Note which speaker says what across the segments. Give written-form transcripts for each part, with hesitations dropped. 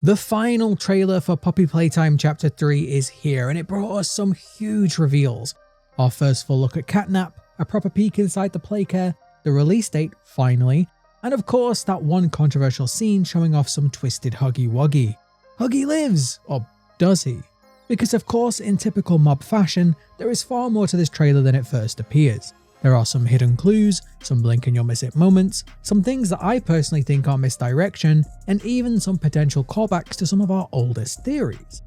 Speaker 1: The final trailer for Poppy Playtime Chapter 3 is here, and it brought us some huge reveals. Our first full look at CatNap, a proper peek inside the playcare, the release date finally, and of course that one controversial scene showing off some twisted Huggy Wuggy. Huggy lives! Or does he? Because of course, in typical mob fashion, there is far more to this trailer than it first appears. There are some hidden clues, some blink and you'll miss it moments, some things that I personally think are misdirection, and even some potential callbacks to some of our oldest theories.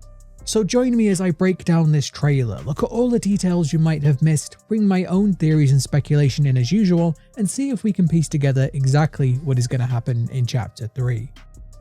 Speaker 1: So join me as I break down this trailer, look at all the details you might have missed, bring my own theories and speculation in as usual, and see if we can piece together exactly what is going to happen in Chapter 3.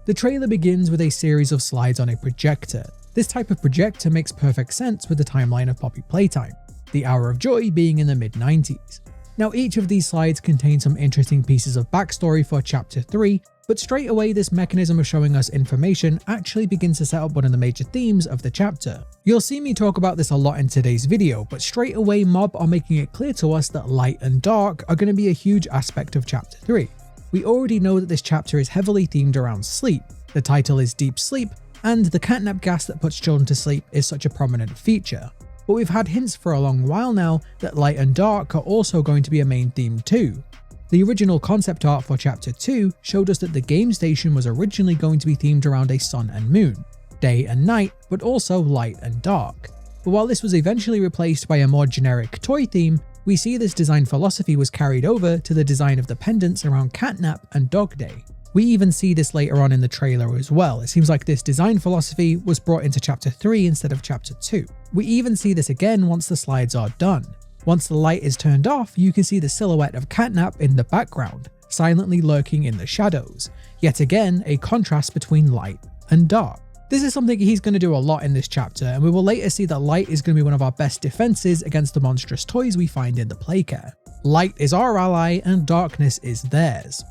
Speaker 1: The trailer begins with a series of slides on a projector. This type of projector makes perfect sense with the timeline of Poppy Playtime, the Hour of Joy being in the mid-90s. Now each of these slides contain some interesting pieces of backstory for Chapter 3, but straight away this mechanism of showing us information actually begins to set up one of the major themes of the chapter. You'll see me talk about this a lot in today's video, but straight away Mob are making it clear to us that light and dark are going to be a huge aspect of Chapter 3. We already know that this chapter is heavily themed around sleep. The title is Deep Sleep, and the catnap gas that puts children to sleep is such a prominent feature. But we've had hints for a long while now that light and dark are also going to be a main theme too. The original concept art for Chapter 2 showed us that the game station was originally going to be themed around a sun and moon, day and night, but also light and dark. But while this was eventually replaced by a more generic toy theme, we see this design philosophy was carried over to the design of the pendants around Catnap and Dog Day. We even see this later on in the trailer as well. It seems like this design philosophy was brought into Chapter 3 instead of Chapter 2. We even see this again once the slides are done. Once the light is turned off, you can see the silhouette of Catnap in the background, silently lurking in the shadows. Yet again, a contrast between light and dark. This is something he's going to do a lot in this chapter, and we will later see that light is going to be one of our best defenses against the monstrous toys we find in the playcare. Light is our ally and darkness is theirs.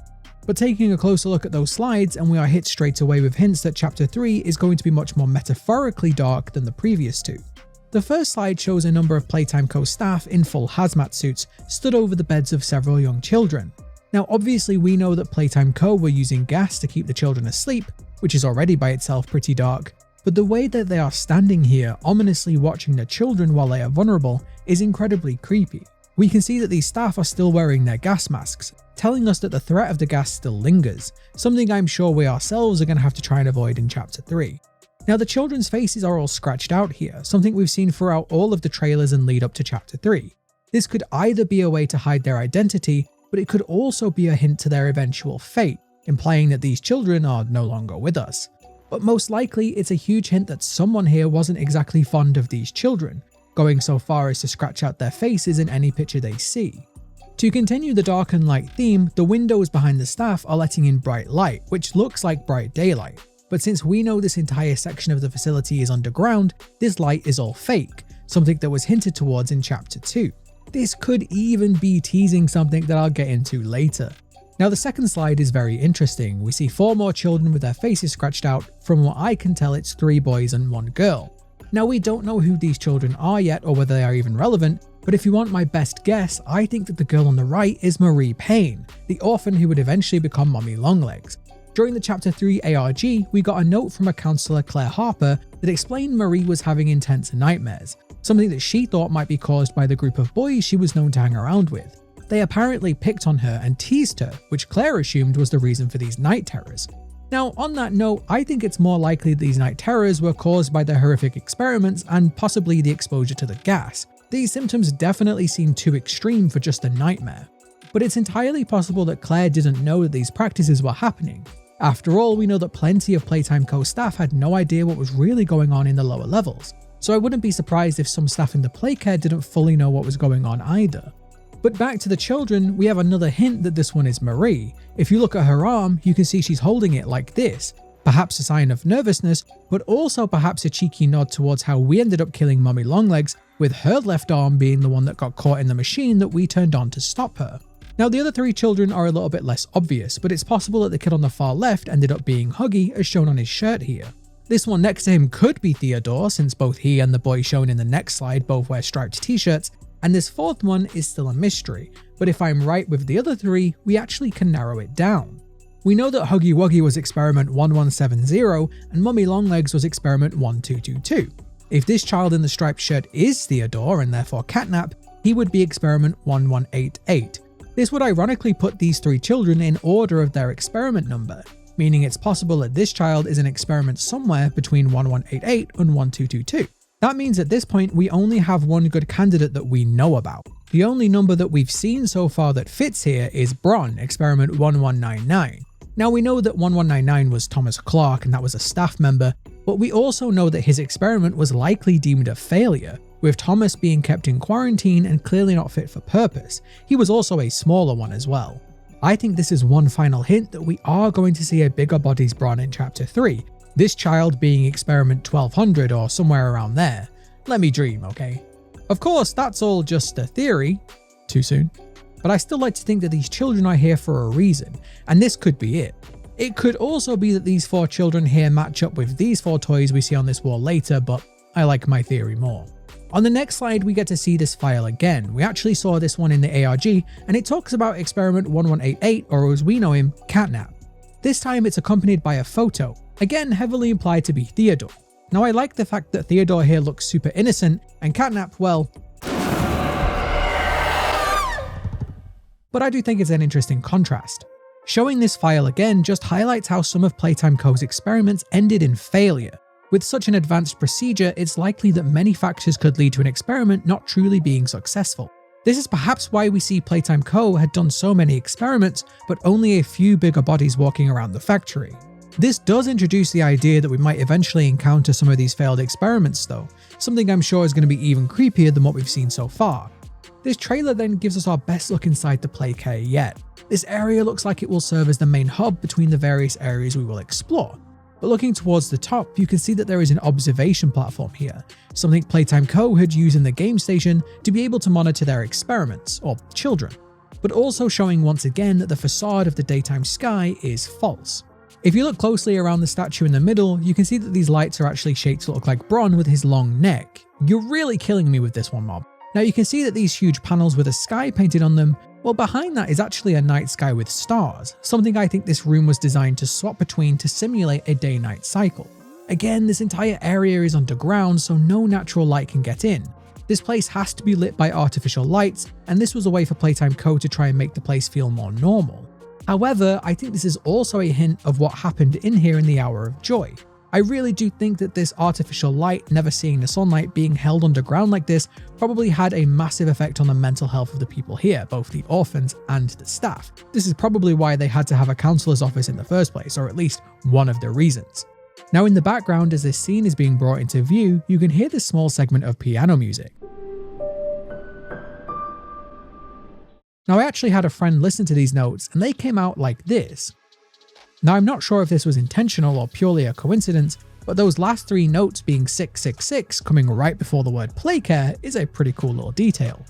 Speaker 1: But taking a closer look at those slides, and we are hit straight away with hints that Chapter 3 is going to be much more metaphorically dark than the previous two. The first slide shows a number of Playtime Co staff in full hazmat suits stood over the beds of several young children. Now obviously we know that Playtime Co were using gas to keep the children asleep, which is already by itself pretty dark, but the way that they are standing here ominously watching the children while they are vulnerable is incredibly creepy. We can see that these staff are still wearing their gas masks, telling us that the threat of the gas still lingers, something I'm sure we ourselves are going to have to try and avoid in Chapter 3. Now the children's faces are all scratched out here, something we've seen throughout all of the trailers and lead up to Chapter 3. This could either be a way to hide their identity, but it could also be a hint to their eventual fate, implying that these children are no longer with us. But most likely it's a huge hint that someone here wasn't exactly fond of these children, going so far as to scratch out their faces in any picture they see. To continue the dark and light theme, the windows behind the staff are letting in bright light, which looks like bright daylight. But since we know this entire section of the facility is underground, this light is all fake, something that was hinted towards in Chapter 2. This could even be teasing something that I'll get into later. Now the second slide is very interesting. We see 4 more children with their faces scratched out. From what I can tell, it's 3 boys and 1 girl. Now we don't know who these children are yet or whether they are even relevant, but if you want my best guess, I think that the girl on the right is Marie Payne, the orphan who would eventually become Mommy Longlegs. During the Chapter 3 ARG, we got a note from a counsellor, Claire Harper, that explained Marie was having intense nightmares, something that she thought might be caused by the group of boys she was known to hang around with. They apparently picked on her and teased her, which Claire assumed was the reason for these night terrors. Now, on that note, I think it's more likely that these night terrors were caused by the horrific experiments and possibly the exposure to the gas. These symptoms definitely seem too extreme for just a nightmare. But it's entirely possible that Claire didn't know that these practices were happening. After all, we know that plenty of Playtime Co staff had no idea what was really going on in the lower levels, so I wouldn't be surprised if some staff in the playcare didn't fully know what was going on either. But back to the children, we have another hint that this one is Marie. If you look at her arm, you can see she's holding it like this, perhaps a sign of nervousness, but also perhaps a cheeky nod towards how we ended up killing Mommy Longlegs, with her left arm being the one that got caught in the machine that we turned on to stop her. Now the other 3 children are a little bit less obvious, but it's possible that the kid on the far left ended up being Huggy as shown on his shirt here. This one next to him could be Theodore, since both he and the boy shown in the next slide both wear striped t-shirts, and this 4th one is still a mystery, but if I'm right with the other 3, we actually can narrow it down. We know that Huggy Wuggy was experiment 1170 and Mummy Longlegs was experiment 1222. If this child in the striped shirt is Theodore and therefore CatNap, he would be experiment 1188. This would ironically put these three children in order of their experiment number, meaning it's possible that this child is an experiment somewhere between 1188 and 1222. That means at this point we only have one good candidate that we know about. The only number that we've seen so far that fits here is Bron, experiment 1199. Now we know that 1199 was Thomas Clark and that was a staff member, but we also know that his experiment was likely deemed a failure, with Thomas being kept in quarantine and clearly not fit for purpose. He was also a smaller one as well. I think this is one final hint that we are going to see a bigger bodies Bron in chapter 3, this child being experiment 1200 or somewhere around there. Let me dream, okay? Of course, that's all just a theory. Too soon? But I still like to think that these children are here for a reason, and this could be it. It could also be that these 4 children here match up with these 4 toys we see on this wall later, but I like my theory more. On the next slide, we get to see this file again. We actually saw this one in the ARG, and it talks about experiment 1188, or as we know him, CatNap. This time it's accompanied by a photo, again heavily implied to be Theodore. Now I like the fact that Theodore here looks super innocent, and CatNap, well... But I do think it's an interesting contrast. Showing this file again just highlights how some of Playtime Co.'s experiments ended in failure. With such an advanced procedure, it's likely that many factors could lead to an experiment not truly being successful. This is perhaps why we see Playtime Co. had done so many experiments, but only a few bigger bodies walking around the factory. This does introduce the idea that we might eventually encounter some of these failed experiments though, something I'm sure is going to be even creepier than what we've seen so far. This trailer then gives us our best look inside the Playcare yet. This area looks like it will serve as the main hub between the various areas we will explore. But looking towards the top, you can see that there is an observation platform here, something Playtime Co. had used in the game station to be able to monitor their experiments, or children, but also showing once again that the facade of the daytime sky is false. If you look closely around the statue in the middle, you can see that these lights are actually shaped to look like Bron with his long neck. You're really killing me with this one, Mob. Now you can see that these huge panels with a sky painted on them, well behind that is actually a night sky with stars, something I think this room was designed to swap between to simulate a day-night cycle. Again, this entire area is underground so no natural light can get in. This place has to be lit by artificial lights, and this was a way for Playtime Co. to try and make the place feel more normal. However, I think this is also a hint of what happened in here in the Hour of Joy. I really do think that this artificial light, never seeing the sunlight, being held underground like this, probably had a massive effect on the mental health of the people here, both the orphans and the staff. This is probably why they had to have a counselor's office in the first place, or at least one of the reasons. Now in the background, as this scene is being brought into view, you can hear this small segment of piano music. Now I actually had a friend listen to these notes, and they came out like this. Now I'm not sure if this was intentional or purely a coincidence, but those last 3 notes being 666 coming right before the word Playcare is a pretty cool little detail.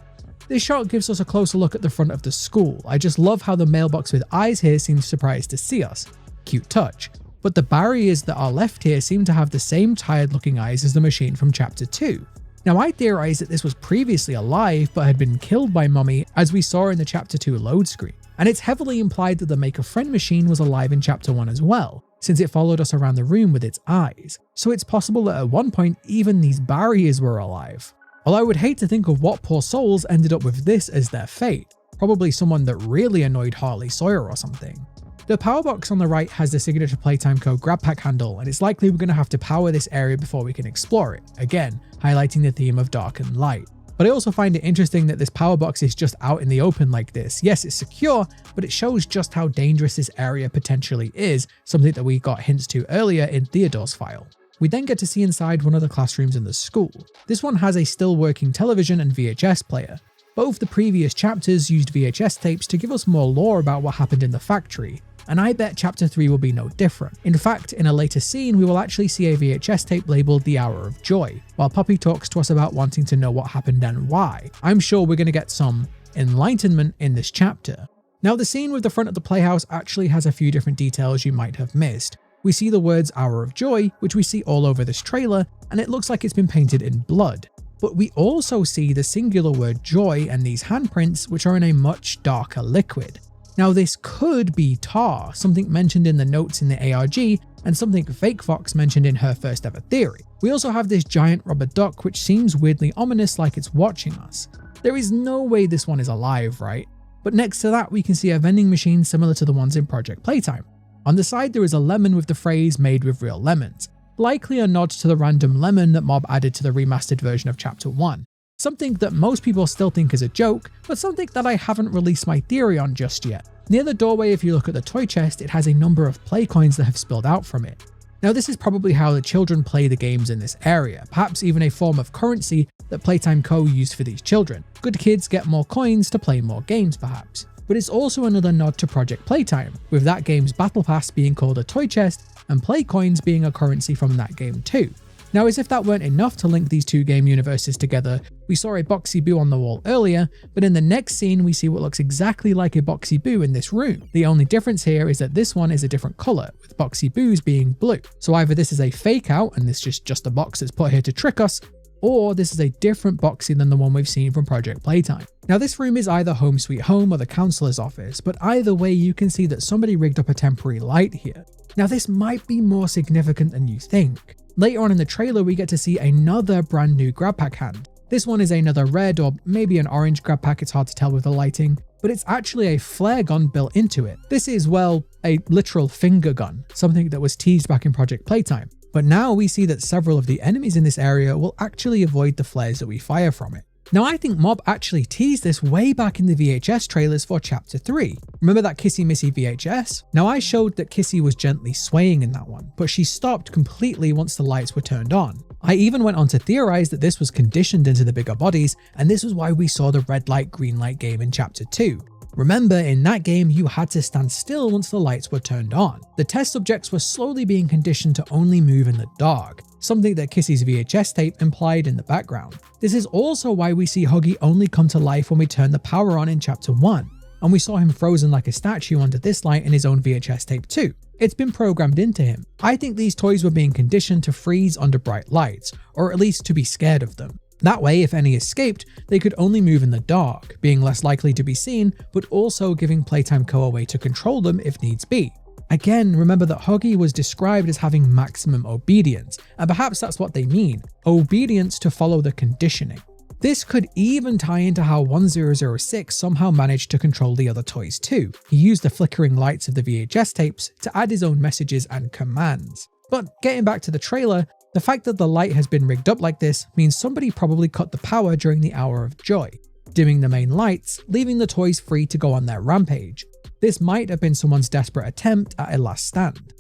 Speaker 1: This shot gives us a closer look at the front of the school. I just love how the mailbox with eyes here seems surprised to see us. Cute touch. But the barriers that are left here seem to have the same tired looking eyes as the machine from chapter 2. Now I theorize that this was previously alive but had been killed by Mummy, as we saw in the chapter 2 load screen. And it's heavily implied that the Make-A-Friend machine was alive in chapter 1 as well, since it followed us around the room with its eyes. So it's possible that at one point even these barriers were alive. While I would hate to think of what poor souls ended up with this as their fate, probably someone that really annoyed Harley Sawyer or something. The power box on the right has the signature Playtime Co. grab pack handle, and it's likely we're going to have to power this area before we can explore it, again highlighting the theme of dark and light. But I also find it interesting that this power box is just out in the open like this. Yes, it's secure, but it shows just how dangerous this area potentially is, something that we got hints to earlier in Theodore's file. We then get to see inside one of the classrooms in the school. This one has a still working television and VHS player. Both the previous chapters used VHS tapes to give us more lore about what happened in the factory, and I bet chapter 3 will be no different. In fact, in a later scene, we will actually see a VHS tape labeled The Hour of Joy, while Poppy talks to us about wanting to know what happened and why. I'm sure we're going to get some enlightenment in this chapter. Now the scene with the front of the Playhouse actually has a few different details you might have missed. We see the words Hour of Joy, which we see all over this trailer, and it looks like it's been painted in blood. But we also see the singular word joy and these handprints, which are in a much darker liquid. Now this could be Tar, something mentioned in the notes in the ARG, and something Fake Fox mentioned in her first ever theory. We also have this giant rubber duck which seems weirdly ominous, like it's watching us. There is no way this one is alive, right? But next to that we can see a vending machine similar to the ones in Project Playtime. On the side there is a lemon with the phrase "made with real lemons," likely a nod to the random lemon that Mob added to the remastered version of Chapter 1. Something that most people still think is a joke, but something that I haven't released my theory on just yet. Near the doorway, if you look at the toy chest, it has a number of play coins that have spilled out from it. Now this is probably how the children play the games in this area, perhaps even a form of currency that Playtime Co. used for these children. Good kids get more coins to play more games perhaps. But it's also another nod to Project Playtime, with that game's battle pass being called a toy chest and play coins being a currency from that game too. Now, as if that weren't enough to link these two game universes together, we saw a Boxy Boo on the wall earlier, but in the next scene we see what looks exactly like a Boxy Boo in this room. The only difference here is that this one is a different colour, with Boxy Boos being blue. So either this is a fake out and this is just a box that's put here to trick us, or this is a different Boxy than the one we've seen from Project Playtime. Now this room is either Home Sweet Home or the counsellor's office, but either way you can see that somebody rigged up a temporary light here. Now this might be more significant than you think. Later on in the trailer we get to see another brand new grab pack hand. This one is another red or maybe an orange grab pack, it's hard to tell with the lighting, but it's actually a flare gun built into it. This is, well, a literal finger gun, something that was teased back in Project Playtime. But now we see that several of the enemies in this area will actually avoid the flares that we fire from it. Now I think Mob actually teased this way back in the VHS trailers for Chapter 3. Remember that Kissy Missy VHS? Now I showed that Kissy was gently swaying in that one, but she stopped completely once the lights were turned on. I even went on to theorize that this was conditioned into the bigger bodies, and this was why we saw the red light green light game in Chapter 2. Remember, in that game you had to stand still once the lights were turned on. The test subjects were slowly being conditioned to only move in the dark, something that Kissy's VHS tape implied in the background. This is also why we see Huggy only come to life when we turn the power on in Chapter 1, and we saw him frozen like a statue under this light in his own VHS tape too. It's been programmed into him. I think these toys were being conditioned to freeze under bright lights, or at least to be scared of them. That way, if any escaped, they could only move in the dark, being less likely to be seen, but also giving Playtime Co. a way to control them if needs be. Again, remember that Huggy was described as having maximum obedience, and perhaps that's what they mean, obedience to follow the conditioning. This could even tie into how 1006 somehow managed to control the other toys too. He used the flickering lights of the VHS tapes to add his own messages and commands. But getting back to the trailer, the fact that the light has been rigged up like this means somebody probably cut the power during the hour of joy, dimming the main lights, leaving the toys free to go on their rampage. This might have been someone's desperate attempt at a last stand.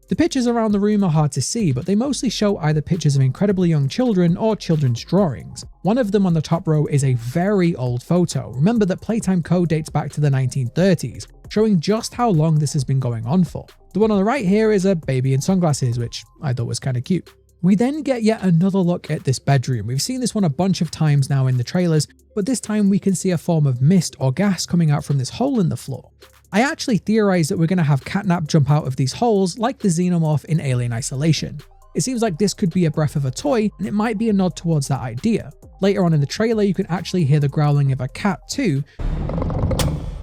Speaker 1: The pictures around the room are hard to see, but they mostly show either pictures of incredibly young children or children's drawings. One of them on the top row is a very old photo. Remember that Playtime Co. dates back to the 1930s, showing just how long this has been going on for. The one on the right here is a baby in sunglasses, which I thought was kind of cute. We then get yet another look at this bedroom. We've seen this one a bunch of times now in the trailers, but this time we can see a form of mist or gas coming out from this hole in the floor. I actually theorize that we're going to have CatNap jump out of these holes like the Xenomorph in Alien Isolation. It seems like this could be a breath of a toy, and it might be a nod towards that idea. Later on in the trailer you can actually hear the growling of a cat too,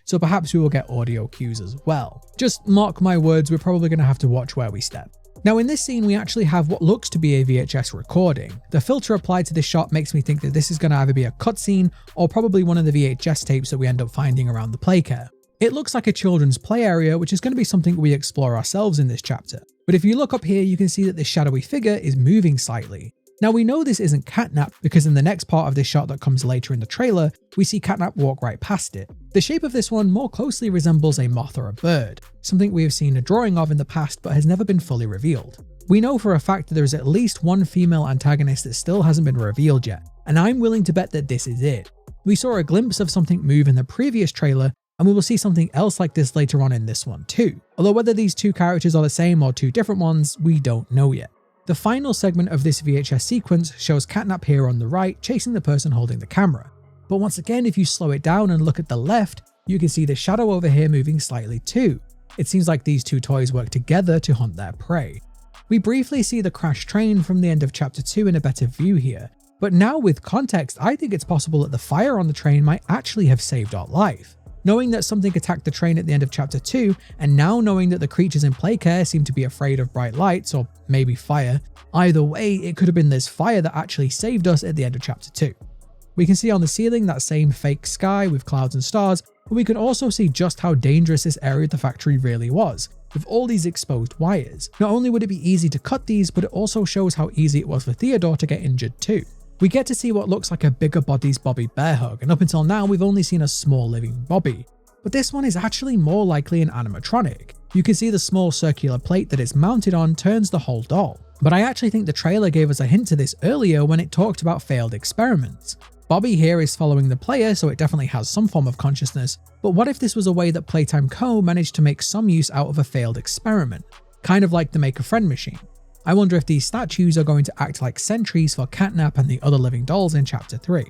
Speaker 1: so perhaps we will get audio cues as well. Just mark my words, we're probably going to have to watch where we step. Now in this scene we actually have what looks to be a VHS recording. The filter applied to this shot makes me think that this is going to either be a cutscene or probably one of the VHS tapes that we end up finding around the playcare. It looks like a children's play area, which is going to be something we explore ourselves in this chapter. But if you look up here you can see that this shadowy figure is moving slightly. Now we know this isn't CatNap because in the next part of this shot that comes later in the trailer, we see CatNap walk right past it. The shape of this one more closely resembles a moth or a bird, something we have seen a drawing of in the past but has never been fully revealed. We know for a fact that there is at least one female antagonist that still hasn't been revealed yet, and I'm willing to bet that this is it. We saw a glimpse of something move in the previous trailer, and we will see something else like this later on in this one too. Although whether these two characters are the same or two different ones, we don't know yet. The final segment of this VHS sequence shows CatNap here on the right chasing the person holding the camera. But once again, if you slow it down and look at the left, you can see the shadow over here moving slightly too. It seems like these two toys work together to hunt their prey. We briefly see the crashed train from the end of Chapter 2 in a better view here, but now with context I think it's possible that the fire on the train might actually have saved our life. Knowing that something attacked the train at the end of chapter 2, and now knowing that the creatures in Playcare seem to be afraid of bright lights, or maybe fire, either way, it could have been this fire that actually saved us at the end of chapter 2. We can see on the ceiling that same fake sky with clouds and stars, but we can also see just how dangerous this area of the factory really was, with all these exposed wires. Not only would it be easy to cut these, but it also shows how easy it was for Theodore to get injured too. We get to see what looks like a bigger body's Bobby bear hug, and up until now we've only seen a small living Bobby. But this one is actually more likely an animatronic. You can see the small circular plate that it's mounted on turns the whole doll. But I actually think the trailer gave us a hint to this earlier when it talked about failed experiments. Bobby here is following the player, so it definitely has some form of consciousness, but what if this was a way that Playtime Co. managed to make some use out of a failed experiment? Kind of like the Make a Friend machine. I wonder if these statues are going to act like sentries for CatNap and the other living dolls in chapter 3.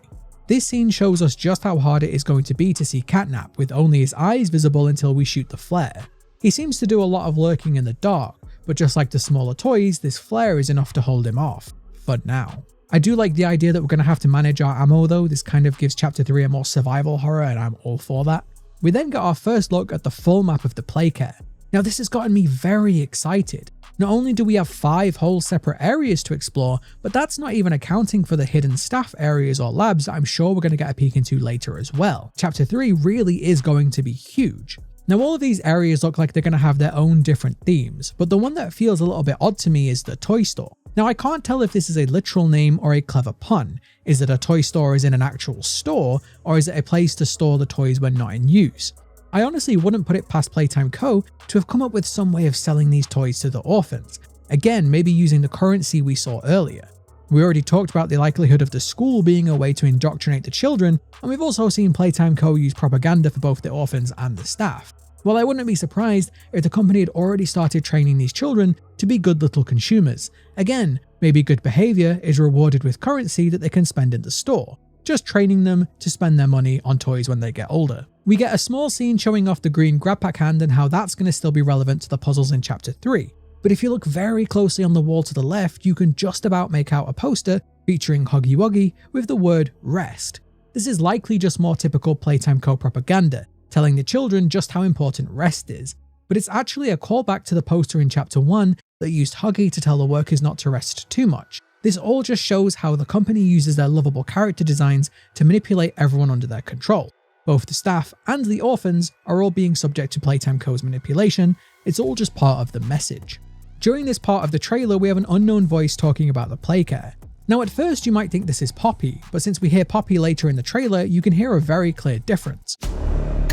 Speaker 1: This scene shows us just how hard it is going to be to see CatNap with only his eyes visible until we shoot the flare. He seems to do a lot of lurking in the dark, but just like the smaller toys, this flare is enough to hold him off. For now. I do like the idea that we're going to have to manage our ammo though. This kind of gives chapter 3 a more survival horror, and I'm all for that. We then get our first look at the full map of the Playcare. Now this has gotten me very excited. Not only do we have 5 whole separate areas to explore, but that's not even accounting for the hidden staff areas or labs that I'm sure we're going to get a peek into later as well. Chapter 3 really is going to be huge. Now all of these areas look like they're going to have their own different themes, but the one that feels a little bit odd to me is the toy store. Now I can't tell if this is a literal name or a clever pun. Is it a toy store as in an actual store, or is it a place to store the toys when not in use? I honestly wouldn't put it past Playtime Co. to have come up with some way of selling these toys to the orphans. Again, maybe using the currency we saw earlier. We already talked about the likelihood of the school being a way to indoctrinate the children, and we've also seen Playtime Co. use propaganda for both the orphans and the staff. Well, I wouldn't be surprised if the company had already started training these children to be good little consumers. Again, maybe good behavior is rewarded with currency that they can spend in the store, just training them to spend their money on toys when they get older. We get a small scene showing off the green grab pack hand and how that's going to still be relevant to the puzzles in chapter 3. But if you look very closely on the wall to the left, you can just about make out a poster featuring Huggy Wuggy with the word rest. This is likely just more typical Playtime Co. propaganda, telling the children just how important rest is. But it's actually a callback to the poster in chapter 1 that used Huggy to tell the workers not to rest too much. This all just shows how the company uses their lovable character designs to manipulate everyone under their control. Both the staff and the orphans are all being subject to Playtime Co.'s manipulation. It's all just part of the message. During this part of the trailer, we have an unknown voice talking about the Playcare. Now at first you might think this is Poppy, but since we hear Poppy later in the trailer, you can hear a very clear difference.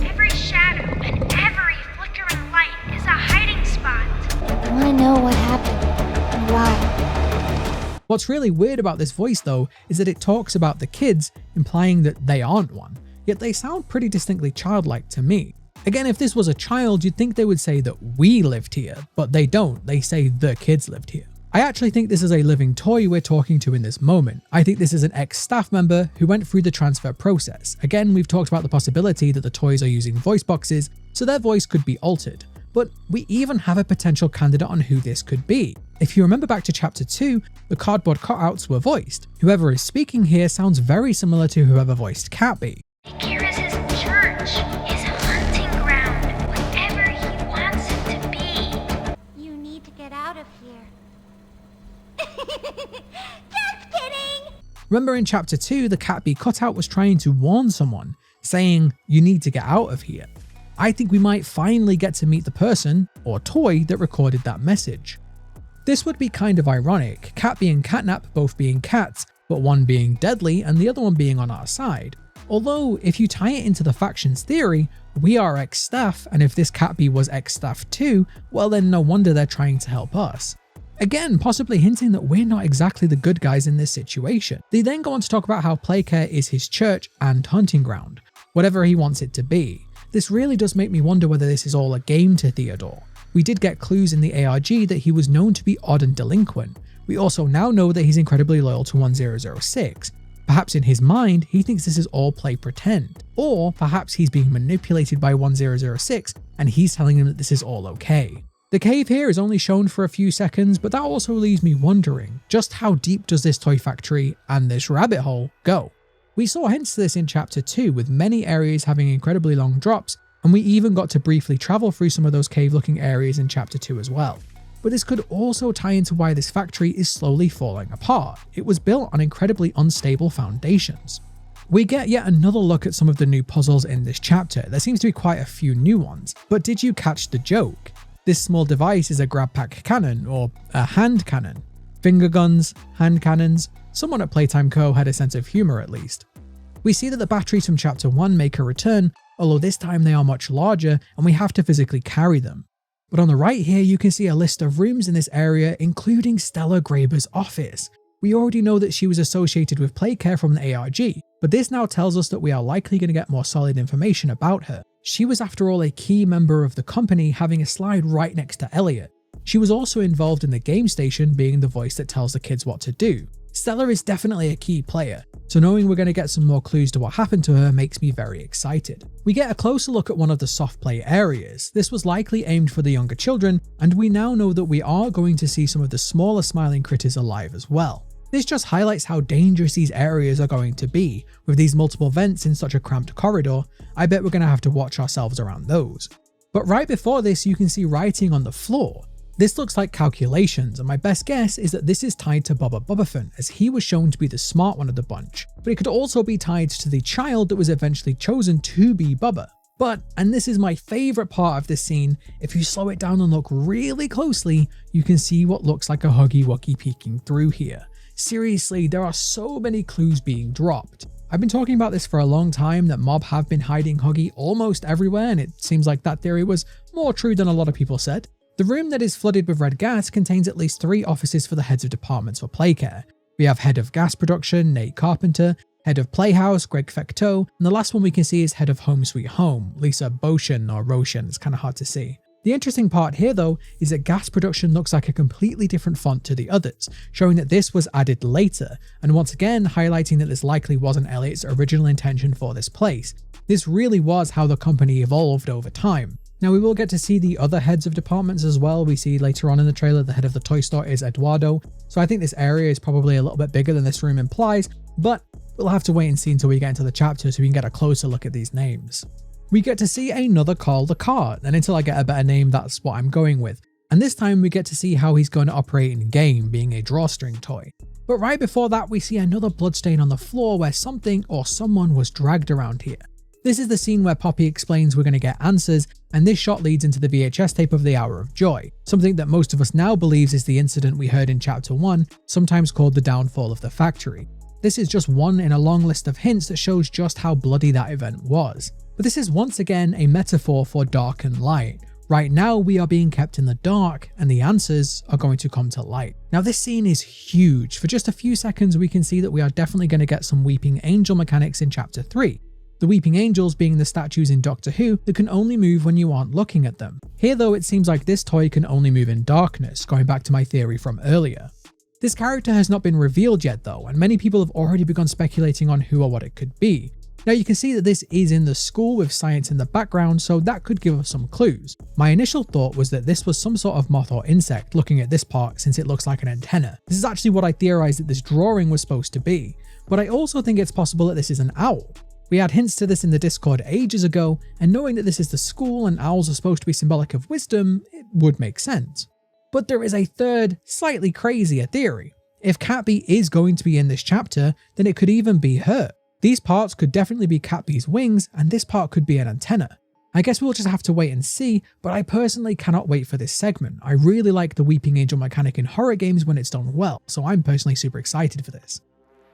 Speaker 2: Every shadow and every flickering light is a hiding spot.
Speaker 3: I want to know what happened and why.
Speaker 1: What's really weird about this voice though is that it talks about the kids, implying that they aren't one, yet they sound pretty distinctly childlike to me. Again, if this was a child, you'd think they would say that we lived here, but they don't, they say the kids lived here. I actually think this is a living toy we're talking to in this moment. I think this is an ex-staff member who went through the transfer process. Again, we've talked about the possibility that the toys are using voice boxes, so their voice could be altered. But we even have a potential candidate on who this could be. If you remember back to chapter 2, the cardboard cutouts were voiced. Whoever is speaking here sounds very similar to whoever voiced Catby.
Speaker 2: Here is his church, his hunting ground, whatever he wants it to be.
Speaker 3: You need to get out of here. Just kidding!
Speaker 1: Remember in chapter 2, the Catby cutout was trying to warn someone, saying, you need to get out of here. I think we might finally get to meet the person, or toy, that recorded that message. This would be kind of ironic, Catby and CatNap both being cats, but one being deadly and the other one being on our side. Although, if you tie it into the factions theory, we are ex-staff, and if this Catby was ex-staff too, well then no wonder they're trying to help us. Again, possibly hinting that we're not exactly the good guys in this situation. They then go on to talk about how Playcare is his church and hunting ground, whatever he wants it to be. This really does make me wonder whether this is all a game to Theodore. We did get clues in the ARG that he was known to be odd and delinquent. We also now know that he's incredibly loyal to 1006. Perhaps in his mind, he thinks this is all play pretend. Or perhaps he's being manipulated by 1006 and he's telling him that this is all okay. The cave here is only shown for a few seconds, but that also leaves me wondering, just how deep does this toy factory and this rabbit hole go? We saw hints to this in chapter 2 with many areas having incredibly long drops, and we even got to briefly travel through some of those cave looking areas in chapter 2 as well. But this could also tie into why this factory is slowly falling apart. It was built on incredibly unstable foundations. We get yet another look at some of the new puzzles in this chapter. There seems to be quite a few new ones, but did you catch the joke? This small device is a grab pack cannon, or a hand cannon. Finger guns, hand cannons. Someone at Playtime Co had a sense of humour at least. We see that the batteries from chapter 1 make a return, although this time they are much larger and we have to physically carry them. But on the right here you can see a list of rooms in this area, including Stella Graber's office. We already know that she was associated with Playcare from the ARG, but this now tells us that we are likely going to get more solid information about her. She was after all a key member of the company, having a slide right next to Elliot. She was also involved in the game station, being the voice that tells the kids what to do. Stella is definitely a key player, so knowing we're going to get some more clues to what happened to her makes me very excited. We get a closer look at one of the soft play areas. This was likely aimed for the younger children, and we now know that we are going to see some of the smaller smiling critters alive as well. This just highlights how dangerous these areas are going to be. With these multiple vents in such a cramped corridor, I bet we're going to have to watch ourselves around those. But right before this you can see writing on the floor. This looks like calculations, and my best guess is that this is tied to Bubba Bubbafin, as he was shown to be the smart one of the bunch, but it could also be tied to the child that was eventually chosen to be Bubba. But, and this is my favourite part of this scene, if you slow it down and look really closely, you can see what looks like a Huggy Wuggy peeking through here. Seriously, there are so many clues being dropped. I've been talking about this for a long time, that Mob have been hiding Huggy almost everywhere, and it seems like that theory was more true than a lot of people said. The room that is flooded with red gas contains at least 3 offices for the heads of departments for Playcare. We have head of gas production, Nate Carpenter, head of Playhouse, Greg Fecteau, and the last one we can see is head of Home Sweet Home, Lisa Boshin or Roshan, it's kind of hard to see. The interesting part here though is that gas production looks like a completely different font to the others, showing that this was added later, and once again highlighting that this likely wasn't Elliot's original intention for this place. This really was how the company evolved over time. Now we will get to see the other heads of departments as well. We see later on in the trailer the head of the toy store is Eduardo, so I think this area is probably a little bit bigger than this room implies, but we'll have to wait and see until we get into the chapter so we can get a closer look at these names. We get to see another Carl the Cart, and until I get a better name that's what I'm going with. And this time we get to see how he's going to operate in game, being a drawstring toy. But right before that we see another bloodstain on the floor where something or someone was dragged around here. This is the scene where Poppy explains we're going to get answers, and this shot leads into the VHS tape of the Hour of Joy, something that most of us now believes is the incident we heard in chapter 1, sometimes called the downfall of the factory. This is just one in a long list of hints that shows just how bloody that event was. But this is once again a metaphor for dark and light. Right now we are being kept in the dark and the answers are going to come to light. Now this scene is huge. For just a few seconds we can see that we are definitely going to get some Weeping Angel mechanics in chapter 3. The Weeping Angels being the statues in Doctor Who that can only move when you aren't looking at them. Here though it seems like this toy can only move in darkness, going back to my theory from earlier. This character has not been revealed yet though, and many people have already begun speculating on who or what it could be. Now you can see that this is in the school with science in the background, so that could give us some clues. My initial thought was that this was some sort of moth or insect looking at this part since it looks like an antenna. This is actually what I theorized that this drawing was supposed to be, but I also think it's possible that this is an owl. We had hints to this in the Discord ages ago, and knowing that this is the school and owls are supposed to be symbolic of wisdom, it would make sense. But there is a third, slightly crazier theory. If Catbee is going to be in this chapter, then it could even be her. These parts could definitely be Catbee's wings, and this part could be an antenna. I guess we'll just have to wait and see, but I personally cannot wait for this segment. I really like the Weeping Angel mechanic in horror games when it's done well, so I'm personally super excited for this.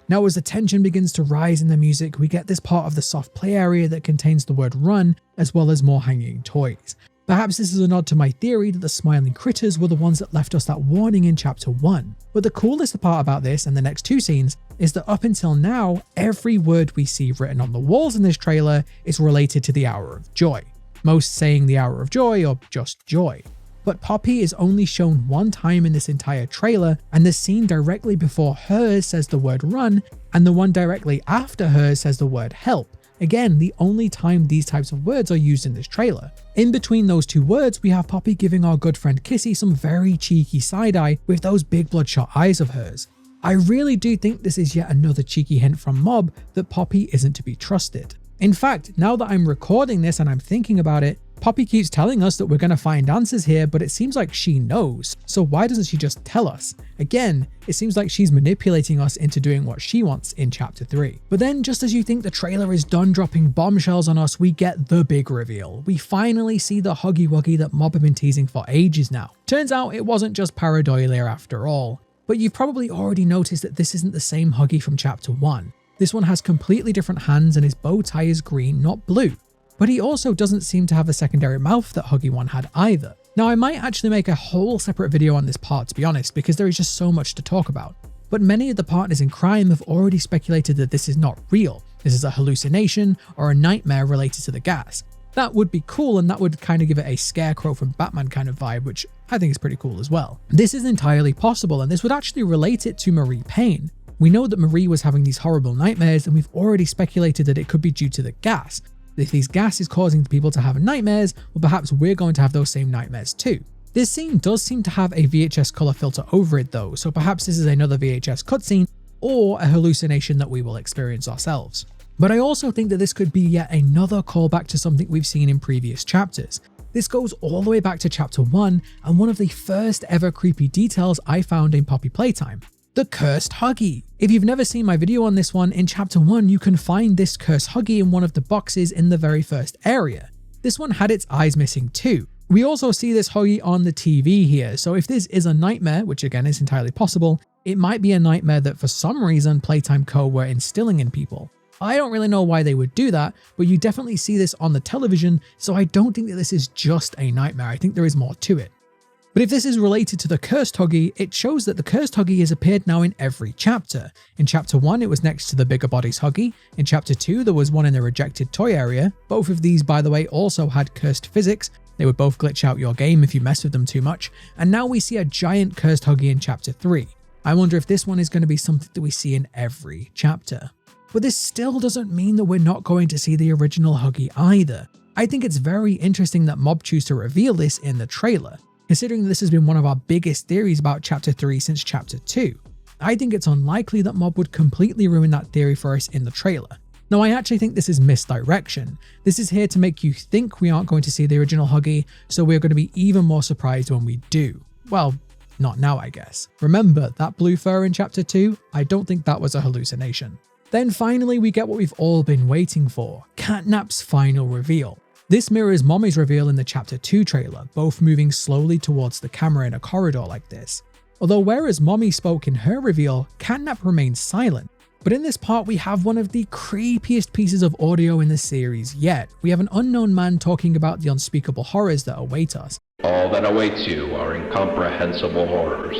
Speaker 1: Now as the tension begins to rise in the music, we get this part of the soft play area that contains the word run, as well as more hanging toys. Perhaps this is a nod to my theory that the smiling critters were the ones that left us that warning in chapter 1. But the coolest part about this and the next 2 scenes is that up until now, every word we see written on the walls in this trailer is related to the Hour of Joy. Most saying the Hour of Joy or just joy. But Poppy is only shown one time in this entire trailer, and the scene directly before hers says the word run, and the one directly after hers says the word help. Again, the only time these types of words are used in this trailer. In between those 2 words, we have Poppy giving our good friend Kissy some very cheeky side-eye with those big bloodshot eyes of hers. I really do think this is yet another cheeky hint from Mob that Poppy isn't to be trusted. In fact, now that I'm recording this and I'm thinking about it, Poppy keeps telling us that we're going to find answers here, but it seems like she knows. So why doesn't she just tell us? Again, it seems like she's manipulating us into doing what she wants in chapter 3. But then just as you think the trailer is done dropping bombshells on us, we get the big reveal. We finally see the Huggy Wuggy that Mob have been teasing for ages now. Turns out it wasn't just pareidolia after all. But you've probably already noticed that this isn't the same Huggy from chapter 1. This one has completely different hands and his bow tie is green, not blue. But he also doesn't seem to have the secondary mouth that Huggy 1 had either. Now I might actually make a whole separate video on this part, to be honest, because there is just so much to talk about. But many of the partners in crime have already speculated that this is not real. This is a hallucination or a nightmare related to the gas. That would be cool, and that would kind of give it a Scarecrow from Batman kind of vibe, which I think is pretty cool as well. This is entirely possible, and this would actually relate it to Marie Payne. We know that Marie was having these horrible nightmares, and we've already speculated that it could be due to the gas. If these gas is causing people to have nightmares, well, perhaps we're going to have those same nightmares too. This scene does seem to have a VHS color filter over it though, so perhaps this is another VHS cutscene or a hallucination that we will experience ourselves. But I also think that this could be yet another callback to something we've seen in previous chapters. This goes all the way back to chapter 1 and one of the first ever creepy details I found in Poppy Playtime. The Cursed Huggy. If you've never seen my video on this one, in chapter 1 you can find this Cursed Huggy in one of the boxes in the very first area. This one had its eyes missing too. We also see this Huggy on the TV here, so if this is a nightmare, which again is entirely possible, it might be a nightmare that for some reason Playtime Co were instilling in people. I don't really know why they would do that, but you definitely see this on the television, so I don't think that this is just a nightmare. I think there is more to it. But if this is related to the Cursed Huggy, it shows that the Cursed Huggy has appeared now in every chapter. In chapter 1, it was next to the Bigger Bodies Huggy. In chapter 2, there was one in the rejected toy area. Both of these, by the way, also had cursed physics. They would both glitch out your game if you mess with them too much. And now we see a giant Cursed Huggy in chapter 3. I wonder if this one is going to be something that we see in every chapter. But this still doesn't mean that we're not going to see the original Huggy either. I think it's very interesting that Mob choose to reveal this in the trailer, considering this has been one of our biggest theories about chapter 3 since chapter 2. I think it's unlikely that Mob would completely ruin that theory for us in the trailer. No, I actually think this is misdirection. This is here to make you think we aren't going to see the original Huggy, so we're going to be even more surprised when we do. Well, not now, I guess. Remember, that blue fur in chapter 2? I don't think that was a hallucination. Then finally, we get what we've all been waiting for, CatNap's final reveal. This mirrors Mommy's reveal in the chapter 2 trailer, both moving slowly towards the camera in a corridor like this. Although whereas Mommy spoke in her reveal, CatNap remains silent. But in this part we have one of the creepiest pieces of audio in the series yet. We have an unknown man talking about the unspeakable horrors that await us.
Speaker 4: All that awaits you are incomprehensible horrors.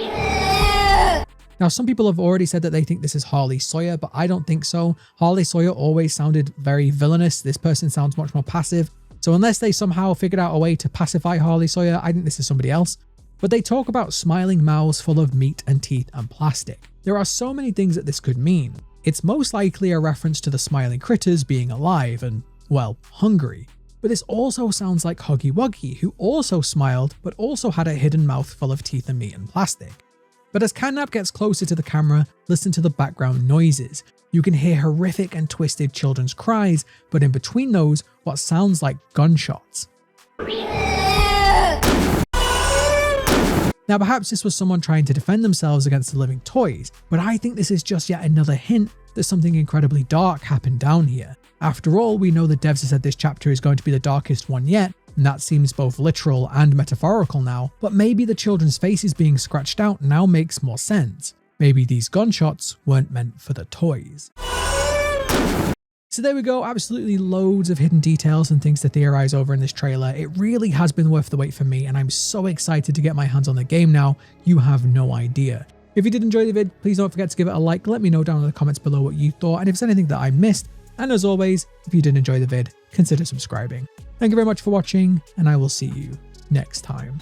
Speaker 1: Now some people have already said that they think this is Harley Sawyer, but I don't think so. Harley Sawyer always sounded very villainous. This person sounds much more passive. So unless they somehow figured out a way to pacify Harley Sawyer, I think this is somebody else. But they talk about smiling mouths full of meat and teeth and plastic. There are so many things that this could mean. It's most likely a reference to the smiling critters being alive and, well, hungry. But this also sounds like Huggy Wuggy, who also smiled, but also had a hidden mouth full of teeth and meat and plastic. But as CatNap gets closer to the camera, listen to the background noises. You can hear horrific and twisted children's cries, but in between those, what sounds like gunshots. Now perhaps this was someone trying to defend themselves against the living toys, but I think this is just yet another hint that something incredibly dark happened down here. After all, we know the devs have said this chapter is going to be the darkest one yet, and that seems both literal and metaphorical now, but maybe the children's faces being scratched out now makes more sense. Maybe these gunshots weren't meant for the toys. So there we go, absolutely loads of hidden details and things to theorize over in this trailer. It really has been worth the wait for me, and I'm so excited to get my hands on the game now, you have no idea. If you did enjoy the vid, please don't forget to give it a like, let me know down in the comments below what you thought, and if there's anything that I missed, and as always, if you did enjoy the vid, consider subscribing. Thank you very much for watching, and I will see you next time.